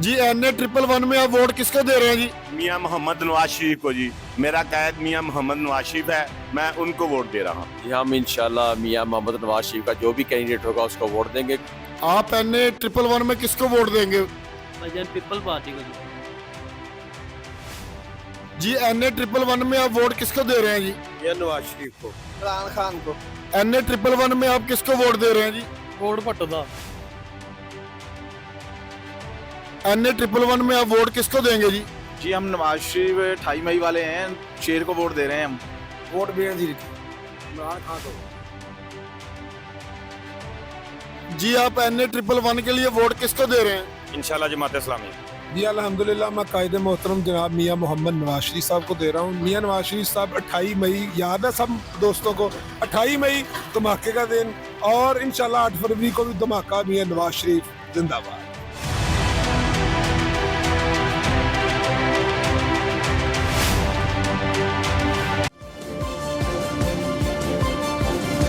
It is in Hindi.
जी एनए 111 में आप वोट किसको दे रहे हैं जी? मियां मोहम्मद नवाज शरीफ को जी। मेरा कैद मियां मोहम्मद नवाज शरीफ है, मैं उनको वोट दे रहा हूँ। जी हम इंशाल्लाह मियां मोहम्मद नवाज शरीफ का जो भी कैंडिडेट होगा उसको वोट देंगे। आप एनए 111 में किसको वोट देंगे? भाईजान पीपल पार्टी को जी एनए 111 में आप वोट किसको दे रहे हैं जी? मियां नवाज शरीफ को। इमरान खान को। एनए 111 में आप किसको वोट दे रहे हैं जी? वोट भट्टो दा। एनए 111 में आप वोट किसको देंगे जी? जी हम नवाज शरीफ 28 मई वाले हैं, शेर को वोट दे रहे हैं हम। वोट बेनजीर इमरान खान को। जी आप एनए 111 के लिए वोट किसको दे रहे हैं? इंशाल्लाह जमात इस्लामी। जी अल्हम्दुलिल्लाह मैं कायद मोहतरम जनाब मियां मोहम्मद नवाज शरीफ साहब को दे रहा हूँ। मियां नवाज शरीफ साहब 28 मई याद है सब दोस्तों को, 28 मई धमाके का दिन, और इंशाल्लाह 8 फरवरी को भी धमाका। मियां नवाज शरीफ जिंदाबाद।